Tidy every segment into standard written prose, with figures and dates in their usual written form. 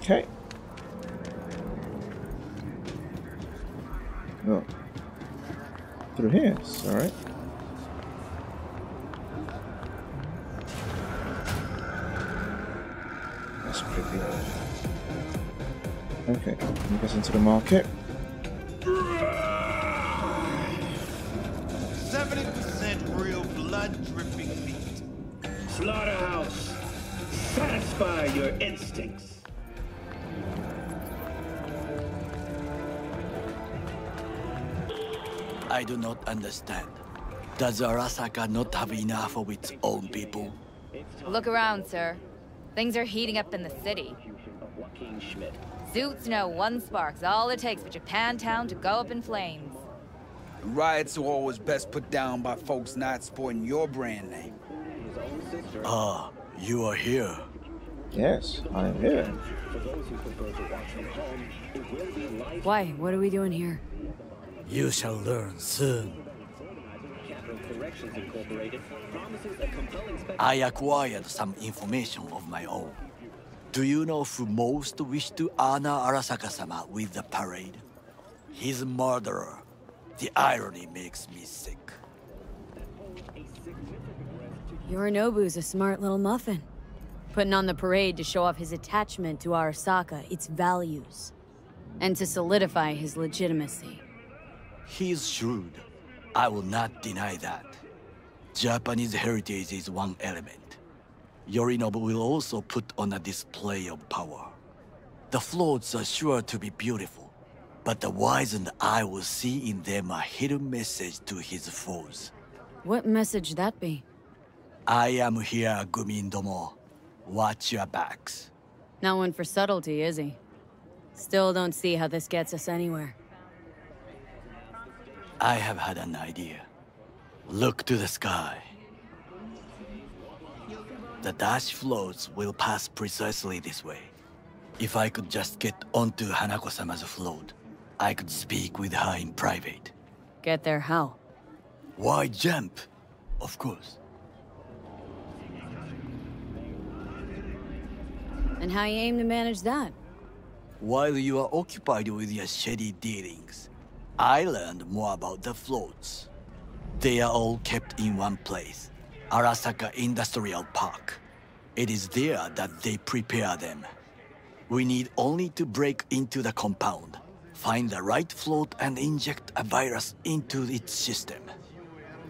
Okay. Oh. Through here. Alright. That's creepy. Okay. Let me get into the market. 70% real blood-dripping meat. Slaughterhouse. Satisfy your instincts. I do not understand. Does Arasaka not have enough of its own people? Look around, sir. Things are heating up in the city. Suits know one spark's all it takes for Japantown to go up in flames. Riots are always best put down by folks not sporting your brand name. Ah, you are here. Yes, I am here. Why? What are we doing here? You shall learn soon. I acquired some information of my own. Do you know who most wished to honor Arasaka-sama with the parade? His murderer. The irony makes me sick. Yorinobu's a smart little muffin. Putting on the parade to show off his attachment to Arasaka, its values. And to solidify his legitimacy. He's shrewd. I will not deny that. Japanese heritage is one element. Yorinobu will also put on a display of power. The floats are sure to be beautiful, but the wizened eye will see in them a hidden message to his foes. What message that be? I am here, Gumindomo. Watch your backs. Not one for subtlety, is he? Still don't see how this gets us anywhere. I have had an idea. Look to the sky. The dash floats will pass precisely this way. If I could just get onto Hanako-sama's float, I could speak with her in private. Get there how? Why jump? Of course. And how you aim to manage that? While you are occupied with your shady dealings, I learned more about the floats. They are all kept in one place, Arasaka Industrial Park. It is there that they prepare them. We need only to break into the compound, find the right float and inject a virus into its system.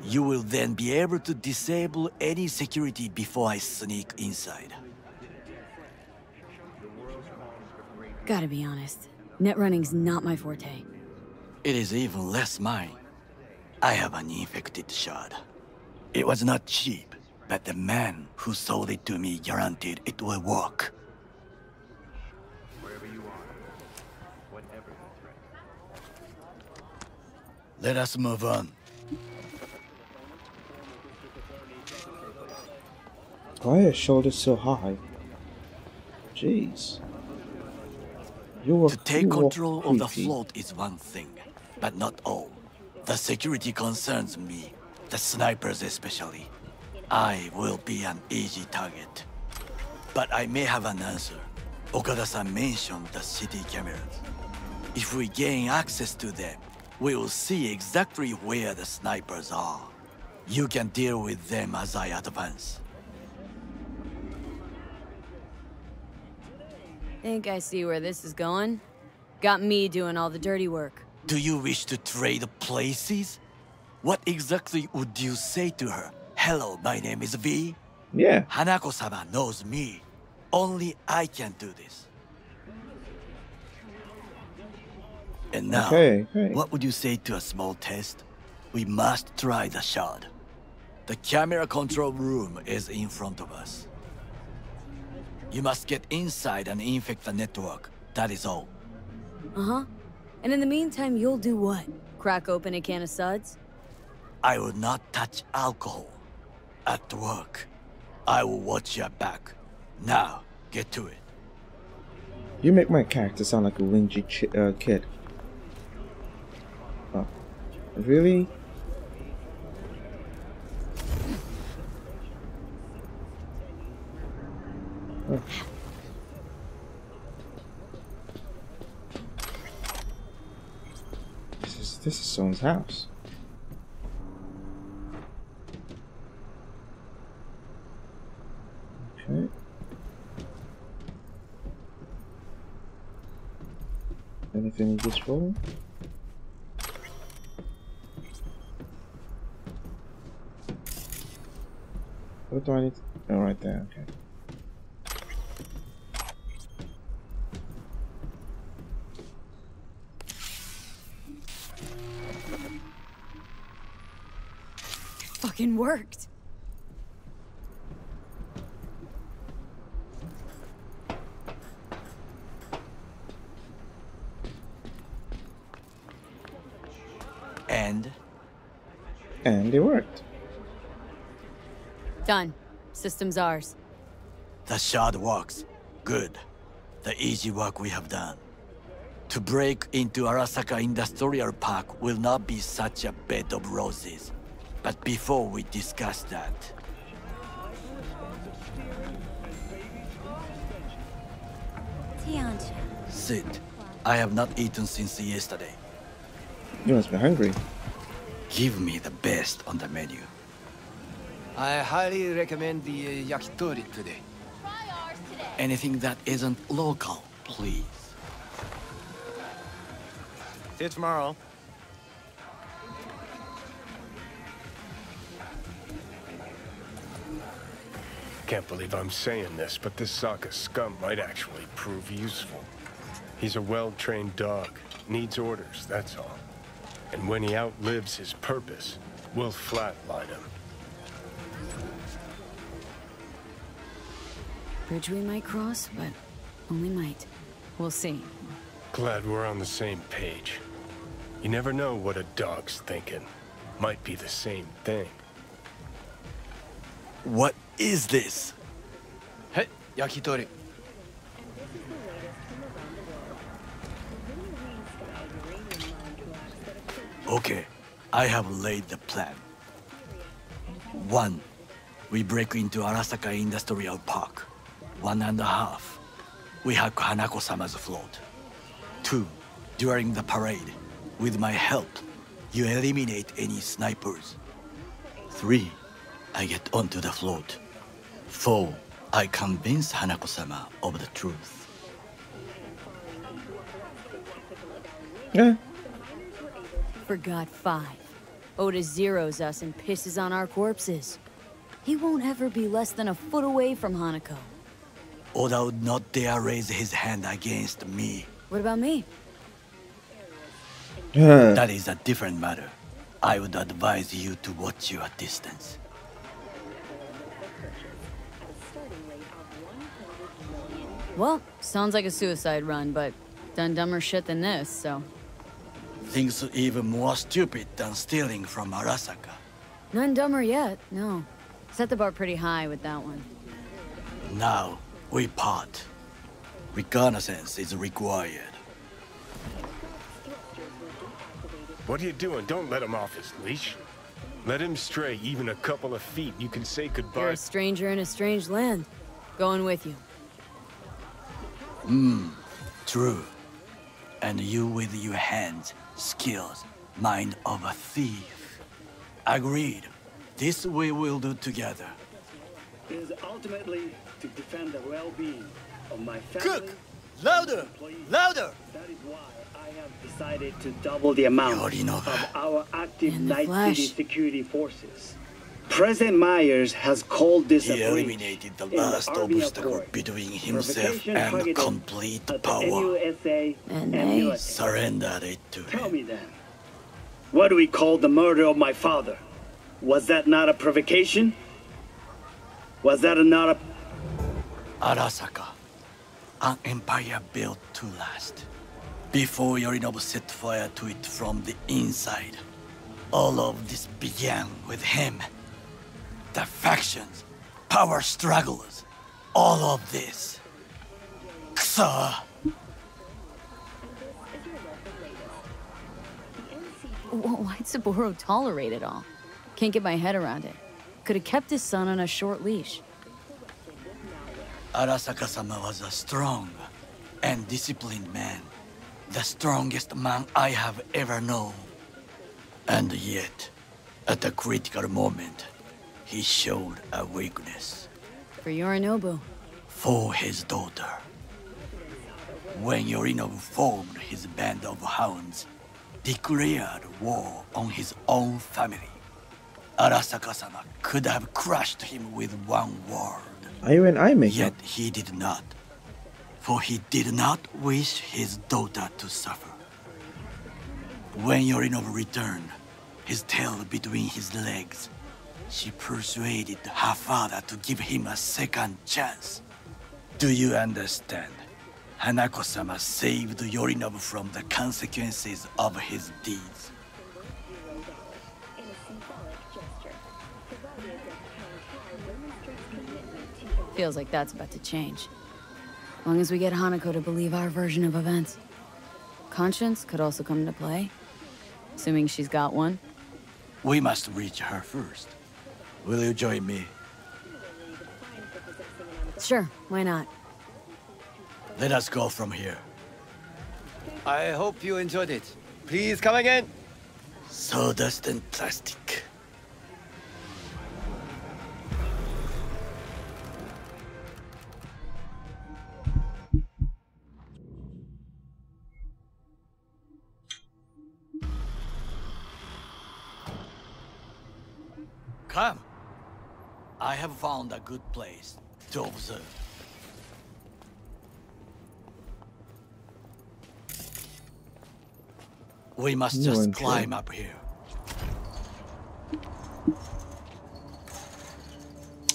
You will then be able to disable any security before I sneak inside. Gotta be honest, net running's not my forte. It is even less mine. I have an infected shard. It was not cheap, but the man who sold it to me guaranteed it will work. Let us move on. Why are your shoulders so high? Jeez. To take control of the creepy. float is one thing, but not all. The security concerns me, the snipers especially. I will be an easy target. But I may have an answer. Okada-san mentioned the city cameras. If we gain access to them, we will see exactly where the snipers are. You can deal with them as I advance. Think I see where this is going? Got me doing all the dirty work. Do you wish to trade places? What exactly would you say to her? Hello, my name is V. Yeah. Hanako-sama knows me. Only I can do this. And now, Okay. what would you say to a small test? We must try the shard. The camera control room is in front of us. You must get inside and infect the network. That is all. Uh-huh. And in the meantime, you'll do what? Crack open a can of suds? I will not touch alcohol. At work, I will watch your back. Now, get to it. You make my character sound like a whingy kid. Oh. Really? Oh. This is someone's house. Okay. Anything useful? What do I need? Oh, right there. Okay. Fucking worked. And it worked. Done. System's ours. The shard works. Good. The easy work we have done. To break into Arasaka Industrial Park will not be such a bed of roses. But before we discuss that... Sit. I have not eaten since yesterday. You must be hungry. Give me the best on the menu. I highly recommend the yakitori today. Anything that isn't local, please. See you tomorrow. Can't believe I'm saying this, but this Sokka scum might actually prove useful. He's a well-trained dog. Needs orders, that's all. And when he outlives his purpose, we'll flatline him. Bridge we might cross, but only might. We'll see. Glad we're on the same page. You never know what a dog's thinking. Might be the same thing. What is this? Hey, yakitori. Okay, I have laid the plan. 1. We break into Arasaka Industrial Park. 1.5. We hack Hanako-sama's float. 2. During the parade, with my help, you eliminate any snipers. 3. I get onto the float. 4. I convince Hanako-sama of the truth. Yeah. Forgot 5. Oda zeroes us and pisses on our corpses. He won't ever be less than a foot away from Hanako. Oda would not dare raise his hand against me. What about me? That is a different matter. I would advise you to watch your distance. Well, sounds like a suicide run, but done dumber shit than this, so... Things even more stupid than stealing from Arasaka. None dumber yet, no. Set the bar pretty high with that one. Now, we part. Reconnaissance is required. What are you doing? Don't let him off his leash. Let him stray even a couple of feet. You can say You're goodbye. a stranger in a strange land. Going with you. True. And you with your hands, skills, mind of a thief. Agreed. This we will do together. Is ultimately to defend the well-being of my family. Cook! Louder! Louder! That is why I have decided to double the amount Yorinobu. of our active In the Night flesh. City security forces. President Myers has called this He a breach eliminated the in last Army obstacle Accord. between himself Provocation and targeted complete at the power. NUSA And and they military. Surrendered it to Tell him. me then, what do we call the murder of my father? Was that not a provocation? Was that not a... Arasaka, an empire built to last. Before Yorinobu set fire to it from the inside, all of this began with him. The factions, power struggles, all of this. Kusa! Why'd Saburo tolerate it all? Can't get my head around it. Could have kept his son on a short leash. Arasaka-sama was a strong and disciplined man. The strongest man I have ever known. And yet, at a critical moment, he showed a weakness. For Yorinobu. For his daughter. When Yorinobu formed his band of hounds, declared war on his own family, Arasaka-sama could have crushed him with one word. Are you an eye maker? Yet he did not. For he did not wish his daughter to suffer. When Yorinobu returned, his tail between his legs, she persuaded her father to give him a second chance. Do you understand? Hanako-sama saved Yorinobu from the consequences of his deeds. Feels like that's about to change. As long as we get Hanako to believe our version of events. Conscience could also come into play. Assuming she's got one. We must reach her first. Will you join me? Sure, why not? Let us go from here. I hope you enjoyed it. Please come again. Sawdust and plastic. Come. I have found a good place to observe. We must just climb up here.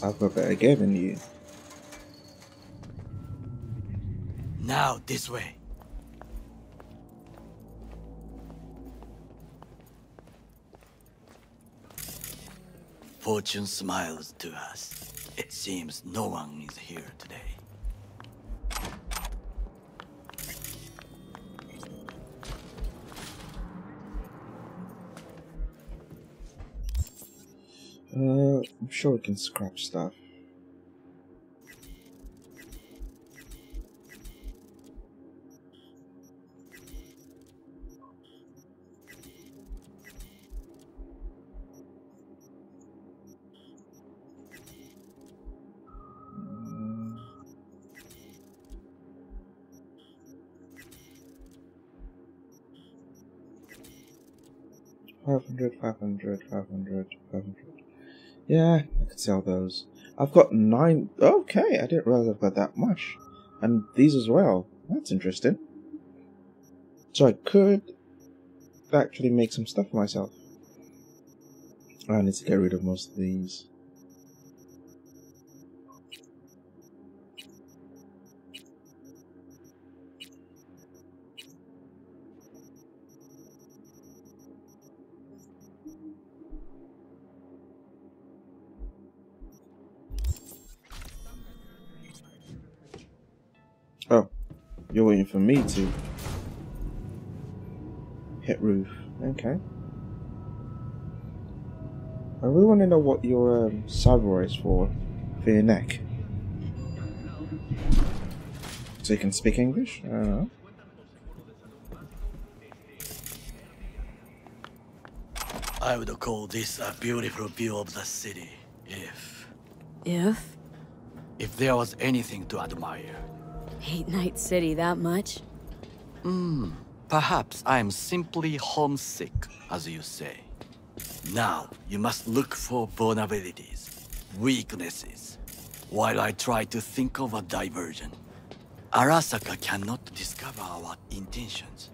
I've got better gear than you. Now this way. Fortune smiles to us. It seems no one is here today. I'm sure we can scrap stuff. $500. Yeah, I could sell those. I've got 9. Okay, I didn't realize I've got that much. And these as well. That's interesting. So I could actually make some stuff for myself. I need to get rid of most of these. Oh, you're waiting for me to hit roof. Okay. I really want to know what your cyber is for your neck. So you can speak English? I don't know. I would call this a beautiful view of the city, if there was anything to admire. Hate Night City that much? Perhaps I'm simply homesick, as you say. Now, you must look for vulnerabilities, weaknesses, while I try to think of a diversion. Arasaka cannot discover our intentions.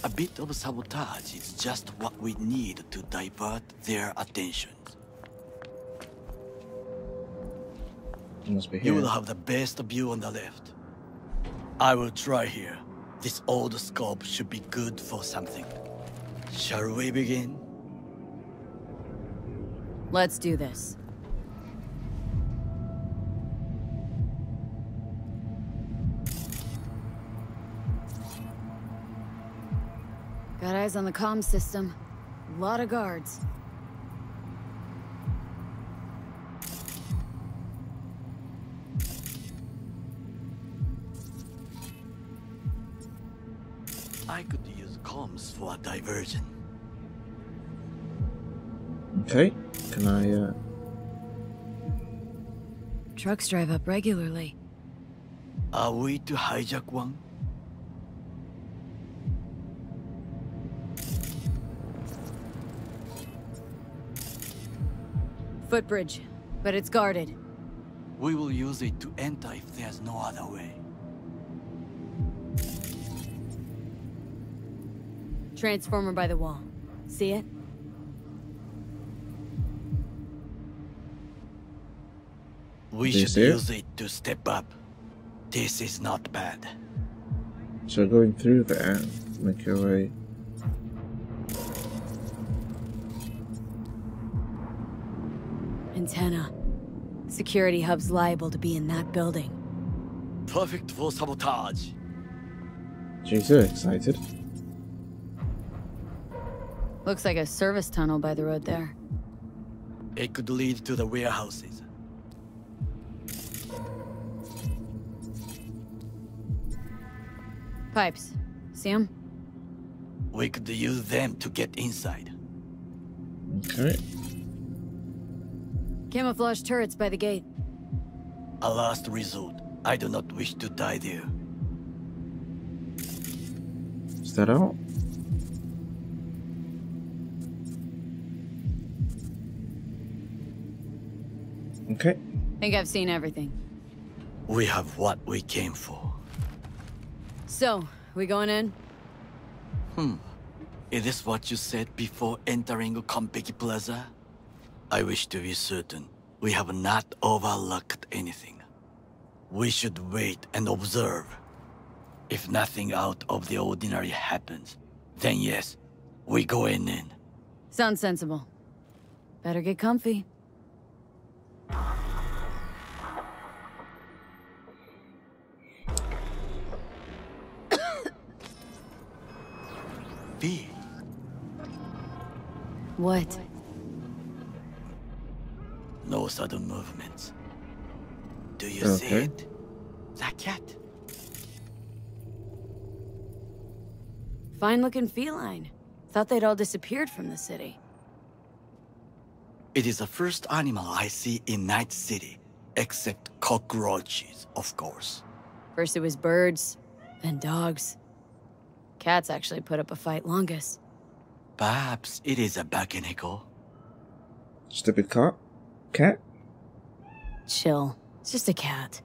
A bit of sabotage is just what we need to divert their attentions. It must be You here. will have the best view on the left. I will try here. This old scope should be good for something. Shall we begin? Let's do this. Got eyes on the comm system. A lot of guards. I could use comms for a diversion. Okay, can I, Trucks drive up regularly. Are we to hijack one? Footbridge, but it's guarded. We will use it to enter if there's no other way. Transformer by the wall. See it? We Do you should see it? use it to step up. This is not bad. so going through there, make your way. Antenna. Security hub's liable to be in that building. Perfect for sabotage. Jeez, you're excited. Looks like a service tunnel by the road there. It could lead to the warehouses. Pipes. See 'em? We could use them to get inside. Okay. Camouflage turrets by the gate. A last resort. I do not wish to die there. Is that out? Okay. Think I've seen everything. We have what we came for. So, we going in? Is this what you said before entering Konpeki Plaza? I wish to be certain we have not overlooked anything. We should wait and observe. If nothing out of the ordinary happens, then yes, we go in. Sounds sensible. Better get comfy. V. What? No sudden movements. Do you see Okay. it? That cat. Fine-looking feline. Thought they'd all disappeared from the city. It is the first animal I see in Night City, except cockroaches, of course. First it was birds, then dogs. Cats actually put up a fight longest. Perhaps it is a bakeneko. Stupid cat? Cat? Chill. It's just a cat.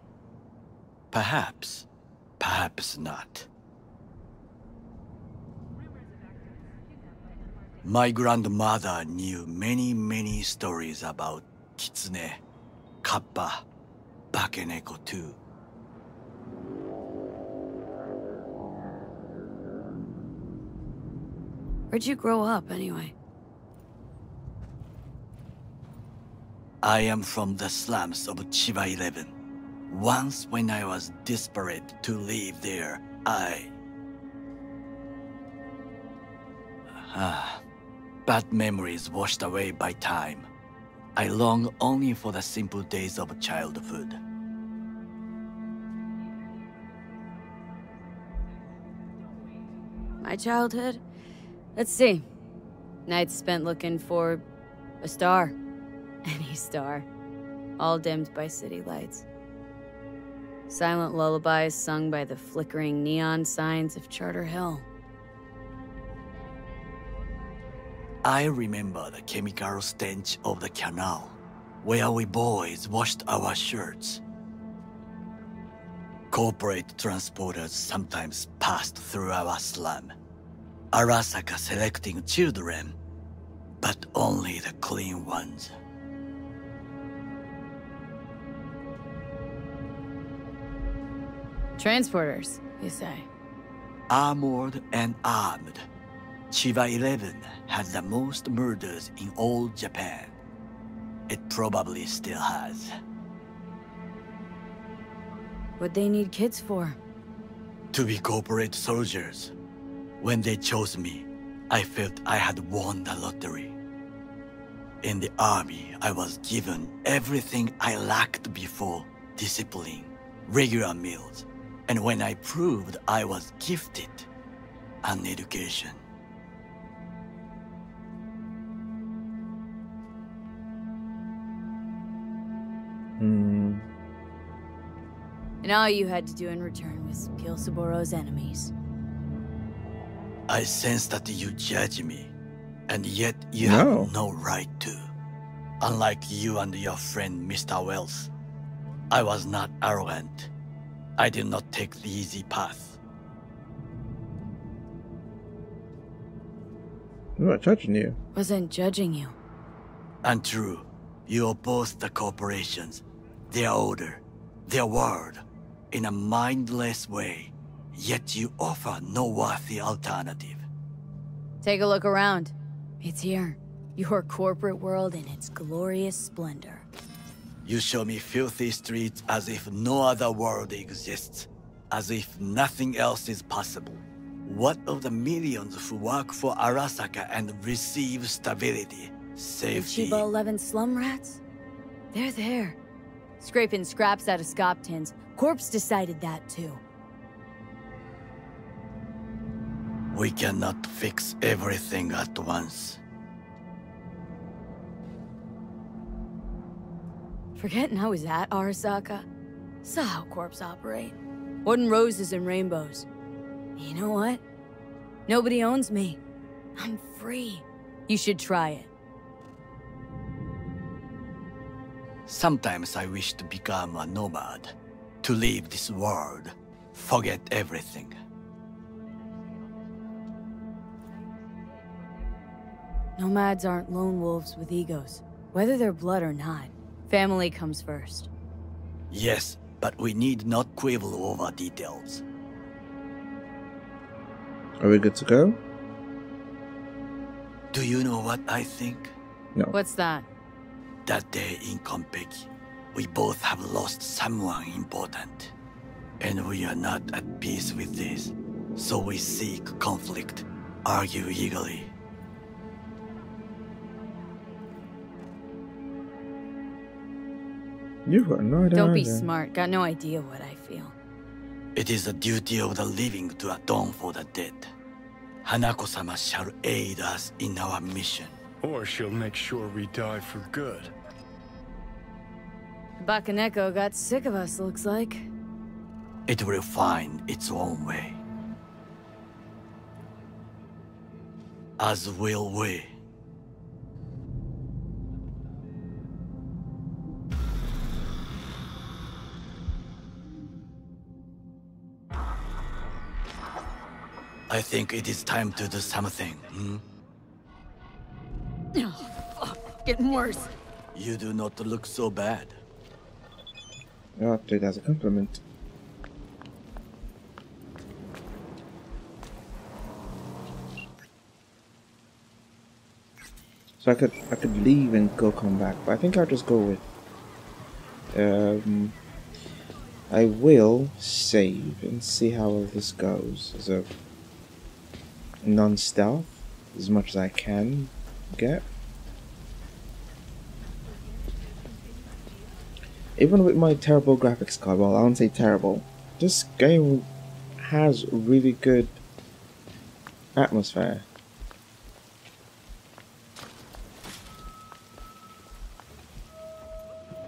Perhaps. Perhaps not. My grandmother knew many stories about kitsune, kappa, bakeneko too. Where'd you grow up, anyway? I am from the slums of Chiba 11. Once when I was desperate to live there, bad memories washed away by time. I long only for the simple days of childhood. My childhood? Let's see. Nights spent looking for a star. Any star. All dimmed by city lights. Silent lullabies sung by the flickering neon signs of Charter Hill. I remember the chemical stench of the canal, where we boys washed our shirts. Corporate transporters sometimes passed through our slum. Arasaka selecting children, but only the clean ones. Transporters, you say? Armored and armed, Chiba 11 has the most murders in all Japan. It probably still has. What they need kids for? To be corporate soldiers. When they chose me, I felt I had won the lottery. In the army, I was given everything I lacked before: discipline, regular meals, and when I proved I was gifted, an education. And all you had to do in return was kill Saboro's enemies. I sense that you judge me, and yet you No. have no right to. Unlike you and your friend Mr. Wells, I was not arrogant. I did not take the easy path. I'm not judging you. Wasn't judging you. Untrue. You oppose the corporations, their order, their word, in a mindless way, yet you offer no worthy alternative. Take a look around. It's here. Your corporate world in its glorious splendor. You show me filthy streets as if no other world exists, as if nothing else is possible. What of the millions who work for Arasaka and receive stability, The safety? Chiba 11 slum rats? They're there. Scraping scraps out of scop tins. Corpse decided that too. We cannot fix everything at once. Forgetting I was at Arasaka. Saw how corps operate. Wasn't roses and rainbows. You know what? Nobody owns me. I'm free. You should try it. Sometimes I wish to become a nomad, to leave this world, forget everything. Nomads aren't lone wolves with egos. Whether they're blood or not, family comes first. Yes, but we need not quibble over details. Are we good to go? Do you know what I think? No. What's that? That day in Konpeki, we both have lost someone important. And we are not at peace with this. So we seek conflict, argue eagerly. You've got no idea. Don't be either. smart. Got no idea what I feel. It is the duty of the living to atone for the dead. Hanako-sama shall aid us in our mission. Or she'll make sure we die for good. Bakaneko got sick of us, looks like. It will find its own way. As will we. I think it is time to do something, Oh, fuck. Getting worse. You do not look so bad. I'll take that as a compliment. So I could leave and go come back, but I think I'll just go with. I will save and see how this goes as a non-stealth as much as I can get. Even with my terrible graphics card, well, I won't say terrible. This game has really good atmosphere.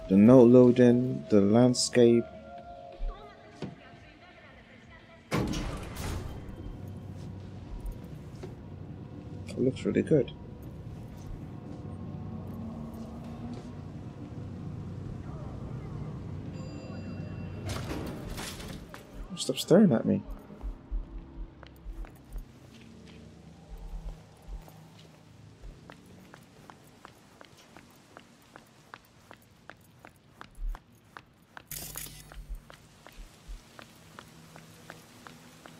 The note loading, the landscape. It looks really good. Stop staring at me.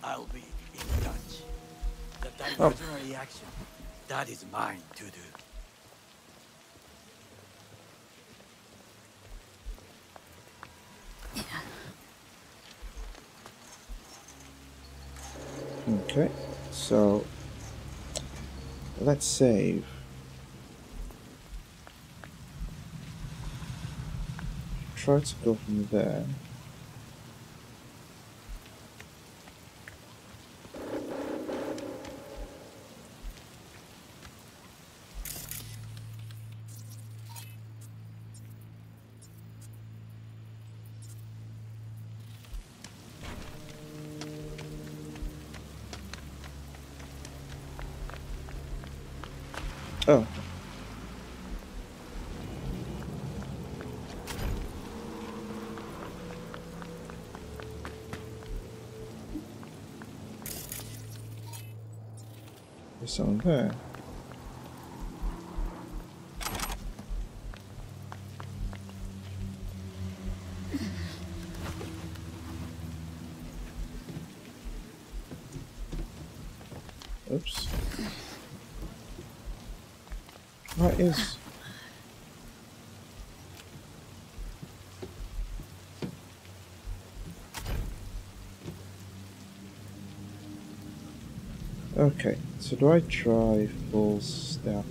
I'll be in touch. The diversionary action, that is mine to do. Okay, so let's save. Try to go from there. Oh. There's someone there. Oops. What is? Okay, so do I try full step?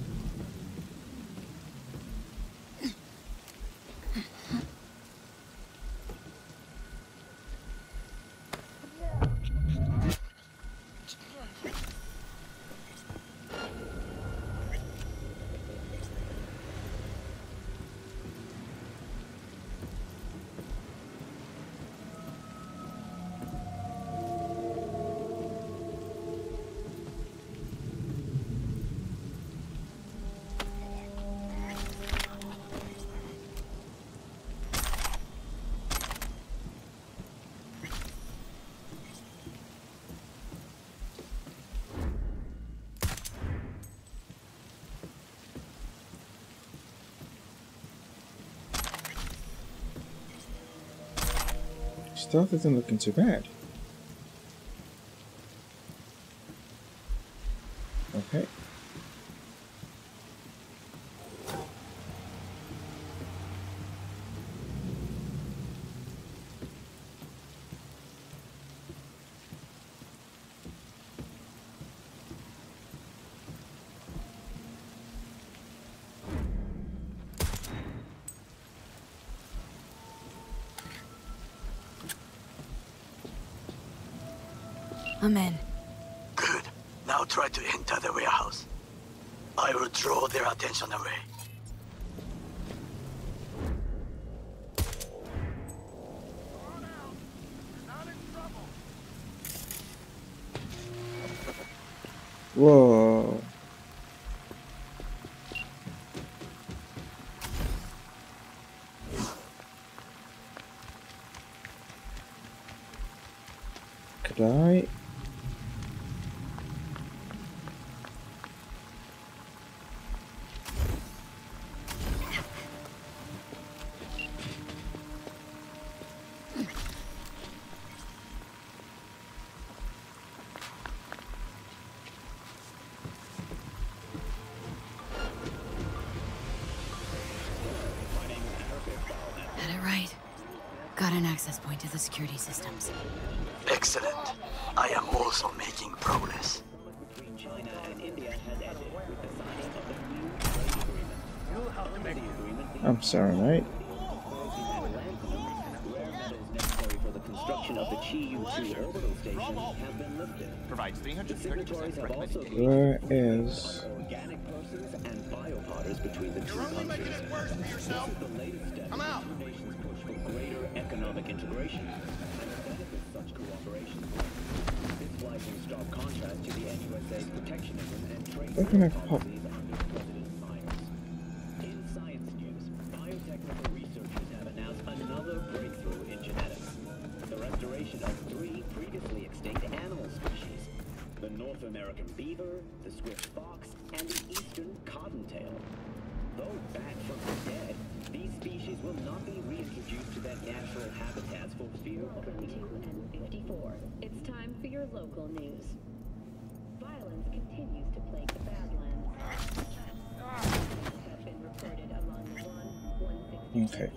Stealth isn't looking too bad. Okay. I'm in. Good. Now try to enter the warehouse. I will draw their attention away. Whoa. Could I? Had it right. Got an access point to the security systems. Excellent. I am also making progress. I'm sorry, mate. Where is? I'm out. Greater economic integration and such cooperation. This flies in stark contrast to the NUSA's protectionism and trade policies under President Myers. In science news, biotechnical researchers have announced another breakthrough in genetics. The restoration of 3 previously extinct animal species. The North American beaver, the swift fox, and the eastern cottontail. Though back from the dead, these species will not be reintroduced to their natural habitats for fear of 22 and 54. It's time for your local news. Violence continues to plague the Badlands. Have been reported among 160. Okay.